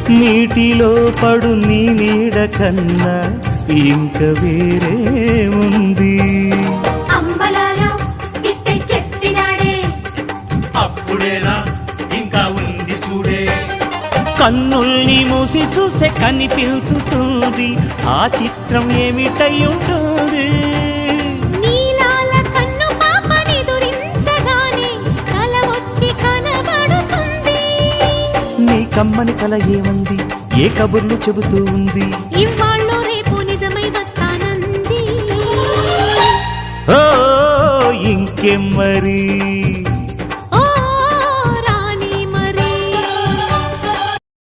నీటిలో పడు నీ నీడ కన్నా ఇంక వేరే ఉంది. అప్పుడేనా ఇంకా ఉంది చూడే. కన్నుల్ని మూసి చూస్తే కనిపించుతుంది ఆ చిత్రం ఏమిటై ఉంటుంది. నీలాల కన్ను పాపని దురించగానే కల వచ్చి కనబడుతుంది. నీ కమ్మని కల ఏమంది, ఏ కబుర్లు చెబుతూ ఉంది. ఇవాళ్ళో రేపు నిజమై వస్తానంది. ఓ ఇంకేం మరి.